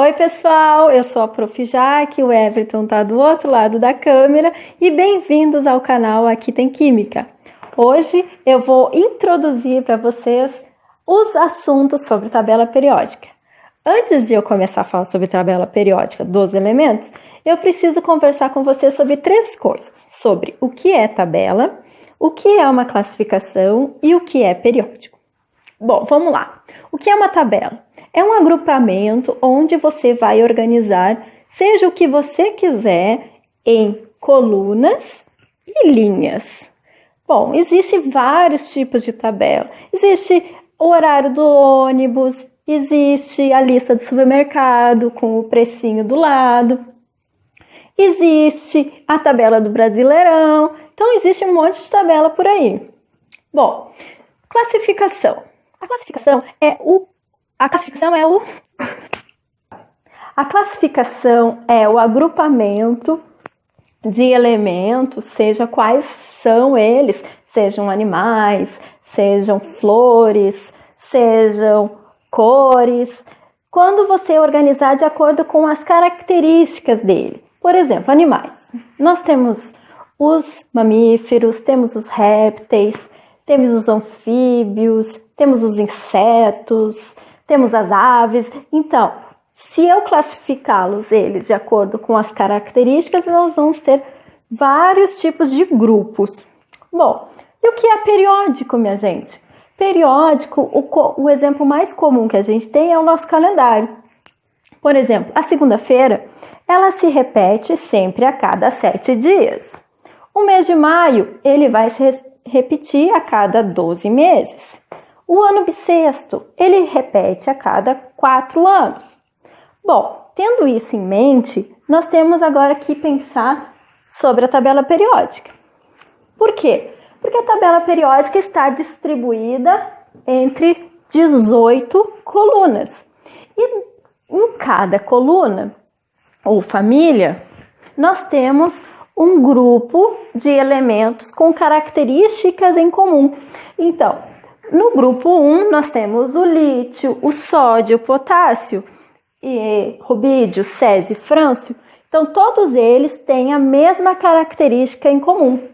Oi pessoal, eu sou a Prof. Jaque, o Everton está do outro lado da câmera e bem-vindos ao canal Aqui Tem Química. Hoje eu vou introduzir para vocês os assuntos sobre tabela periódica. Antes de eu começar a falar sobre tabela periódica dos elementos, eu preciso conversar com vocês sobre três coisas: sobre o que é tabela, o que é uma classificação e o que é periódico. Bom, vamos lá. O que é uma tabela? É um agrupamento onde você vai organizar, seja o que você quiser, em colunas e linhas. Bom, existem vários tipos de tabela. Existe o horário do ônibus, existe a lista do supermercado com o precinho do lado, existe a tabela do Brasileirão. Então, existe um monte de tabela por aí. Bom, classificação. A classificação é o agrupamento de elementos, seja quais são eles, sejam animais, sejam flores, sejam cores, quando você organizar de acordo com as características dele. Por exemplo, animais. Nós temos os mamíferos, temos os répteis, temos os anfíbios, temos os insetos, temos as aves. Então, se eu classificá-los eles de acordo com as características, nós vamos ter vários tipos de grupos. Bom, e o que é periódico, minha gente? Periódico, o exemplo mais comum que a gente tem é o nosso calendário. Por exemplo, a segunda-feira, ela se repete sempre a cada 7 dias. O mês de maio, ele vai se repetir a cada 12 meses. O ano bissexto, ele repete a cada 4 anos. Bom, tendo isso em mente, nós temos agora que pensar sobre a tabela periódica. Por quê? Porque a tabela periódica está distribuída entre 18 colunas. E em cada coluna, ou família, nós temos um grupo de elementos com características em comum. Então, no grupo 1, nós temos o lítio, o sódio, o potássio, rubídio, césio e frâncio. Então, todos eles têm a mesma característica em comum.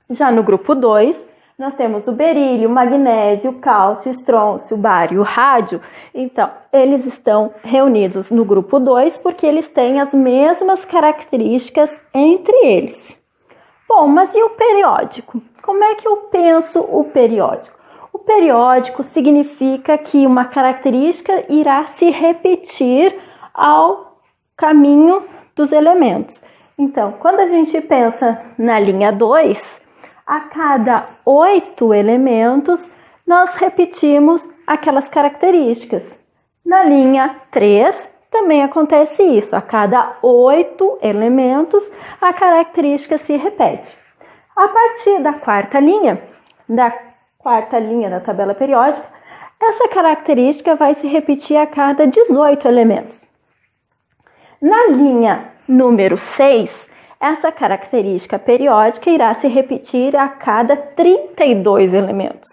Já no grupo 2, nós temos o berílio, o magnésio, o cálcio, o estrôncio, o bário e o rádio. Então, eles estão reunidos no grupo 2 porque eles têm as mesmas características entre eles. Bom, mas e o periódico? Como é que eu penso o periódico? O periódico significa que uma característica irá se repetir ao caminho dos elementos. Então, quando a gente pensa na linha 2, a cada 8 elementos, nós repetimos aquelas características. Na linha 3, também acontece isso. A cada 8 elementos, a característica se repete. A partir da quarta linha da tabela periódica, essa característica vai se repetir a cada 18 elementos. Na linha número 6, essa característica periódica irá se repetir a cada 32 elementos.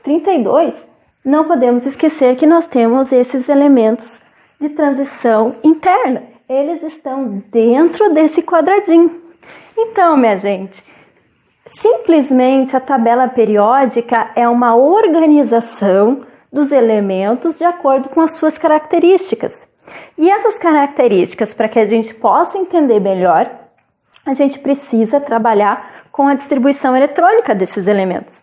32? Não podemos esquecer que nós temos esses elementos de transição interna. Eles estão dentro desse quadradinho. Então, minha gente, simplesmente a tabela periódica é uma organização dos elementos de acordo com as suas características. E essas características, para que a gente possa entender melhor, a gente precisa trabalhar com a distribuição eletrônica desses elementos.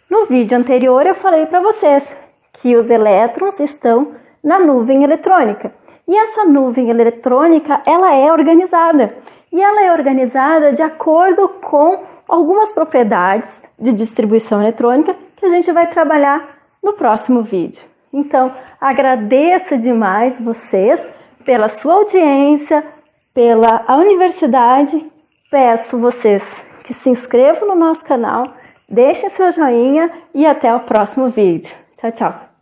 No vídeo anterior eu falei para vocês que os elétrons estão na nuvem eletrônica. E essa nuvem eletrônica, ela é organizada. E ela é organizada de acordo com algumas propriedades de distribuição eletrônica que a gente vai trabalhar no próximo vídeo. Então, agradeço demais vocês pela sua audiência, pela universidade. Peço vocês que se inscrevam no nosso canal, deixem seu joinha e até o próximo vídeo. Tchau, tchau!